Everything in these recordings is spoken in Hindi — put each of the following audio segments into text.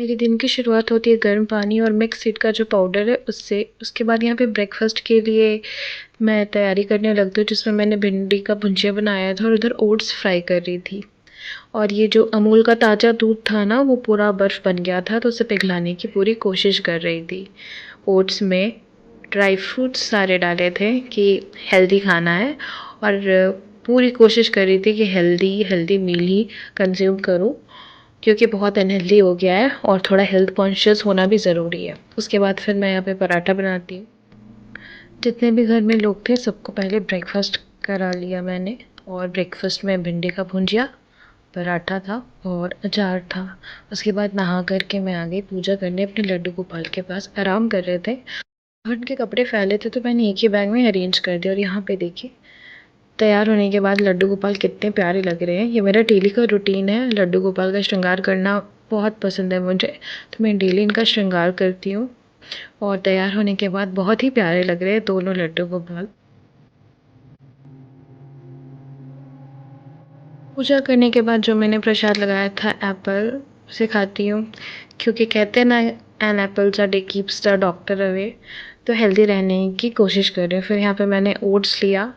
मेरे दिन की शुरुआत होती है गर्म पानी और मिक्स सीड का जो पाउडर है उससे। उसके बाद यहाँ पे ब्रेकफास्ट के लिए मैं तैयारी करने लगती हूँ, जिसमें मैंने भिंडी का भुंजिया बनाया था और उधर ओट्स फ्राई कर रही थी। और ये जो अमूल का ताज़ा दूध था ना, वो पूरा बर्फ़ बन गया था, तो उसे पिघलाने की पूरी कोशिश कर रही थी। ओट्स में ड्राई फ्रूट्स सारे डाले थे कि हेल्दी खाना है, और पूरी कोशिश कर रही थी कि हेल्दी हेल्दी मील ही कंज्यूम करूँ, क्योंकि बहुत अनहेल्दी हो गया है और थोड़ा हेल्थ कॉन्शियस होना भी ज़रूरी है। उसके बाद फिर मैं यहाँ पे पराठा बनाती हूँ। जितने भी घर में लोग थे सबको पहले ब्रेकफास्ट करा लिया मैंने, और ब्रेकफास्ट में भिंडी का भुंजिया, पराठा था और अचार था। उसके बाद नहा करके मैं आ गई पूजा करने अपने लड्डू गोपाल के पास। आराम कर रहे थे, उनके कपड़े फैले थे तो मैंने एक ही बैग में अरेंज कर दिया। और यहाँ पे देखिए, तैयार होने के बाद लड्डू गोपाल कितने प्यारे लग रहे हैं। ये मेरा डेली का रूटीन है, लड्डू गोपाल का श्रृंगार करना बहुत पसंद है मुझे, तो मैं डेली इनका श्रृंगार करती हूँ। और तैयार होने के बाद बहुत ही प्यारे लग रहे हैं दोनों लड्डू गोपाल। पूजा करने के बाद जो मैंने प्रसाद लगाया था एप्पल, उसे खाती हूँ, क्योंकि कहते हैं ना, an apples a day keeps the doctor away. तो हेल्दी रहने की कोशिश कर रही हूँ। फिर यहाँ पे मैंने ओट्स लिया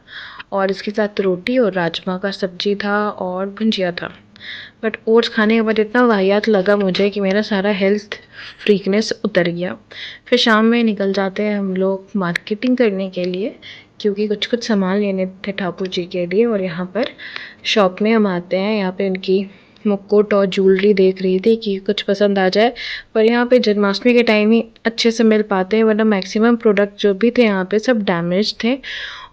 और इसके साथ रोटी और राजमा का सब्जी था और भुंजिया था। बट ओट्स खाने के बाद इतना वाहियात लगा मुझे कि मेरा सारा हेल्थ फ्रीकनेस उतर गया। फिर शाम में निकल जाते हैं हम लोग मार्केटिंग करने के लिए, क्योंकि कुछ कुछ सामान लेने थे ठाकुर जी के लिए। और यहाँ पर शॉप में हम आते हैं, यहाँ पे उनकी मुकुट और ज्वेलरी देख रही थी कि कुछ पसंद आ जाए। पर यहाँ पे जन्माष्टमी के टाइम ही अच्छे से मिल पाते हैं, वरना मैक्सिमम प्रोडक्ट जो भी थे यहाँ पे सब डैमेज थे।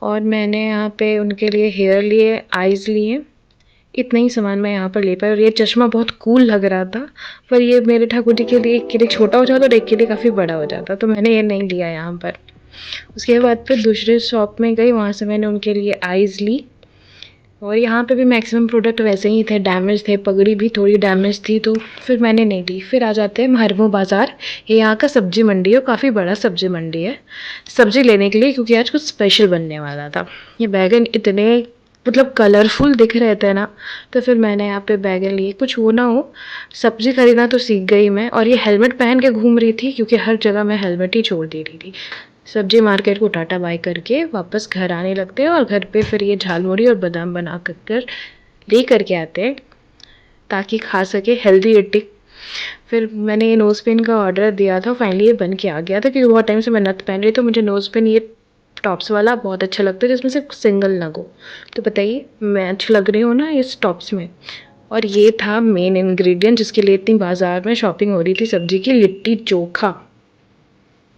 और मैंने यहाँ पे उनके लिए हेयर लिए, आइज़ लिए, इतना ही सामान मैं यहाँ पर ले पाई। और ये चश्मा बहुत कूल लग रहा था, पर ये मेरे ठाकुर जी के लिए एक के लिए छोटा हो जाता और एक के लिए काफ़ी बड़ा हो जाता, तो मैंने ये नहीं लिया यहाँ पर। उसके बाद फिर दूसरे शॉप में गई, वहाँ से मैंने उनके लिए आइज़ ली। और यहाँ पे भी मैक्सिमम प्रोडक्ट वैसे ही थे, डैमेज थे, पगड़ी भी थोड़ी डैमेज थी, तो फिर मैंने नहीं ली। फिर आ जाते हैं महरमो बाज़ार। ये यहाँ का सब्जी मंडी है, काफ़ी बड़ा सब्जी मंडी है, सब्जी लेने के लिए, क्योंकि आज कुछ स्पेशल बनने वाला था। ये बैगन इतने मतलब कलरफुल दिख रहे थे ना, तो फिर मैंने यहाँ पे बैगन लिए। कुछ वो ना हो, सब्जी खरीदना तो सीख गई मैं। और ये हेलमेट पहन के घूम रही थी, क्योंकि हर जगह मैं हेलमेट ही छोड़ दे रही थी। सब्जी मार्केट को टाटा बाय करके वापस घर आने लगते हैं, और घर पे फिर ये झालमुड़ी और बादाम बना कर ले करके आते हैं, ताकि खा सके हेल्दी ईटिंग। फिर मैंने ये नोज़ पिन का ऑर्डर दिया था, फाइनली ये बन के आ गया था, क्योंकि बहुत टाइम से मैं नथ पहन रही, तो मुझे नोज़ पिन ये टॉप्स वाला बहुत अच्छा लगता है, जिसमें सिर्फ सिंगल नग हो। तो बताइए, मैं अच्छी लग रही हूँ ना इस टॉप्स में। और ये था मेन इंग्रेडिएंट जिसके लिए इतनी बाज़ार में शॉपिंग हो रही थी, सब्जी की लिट्टी चोखा।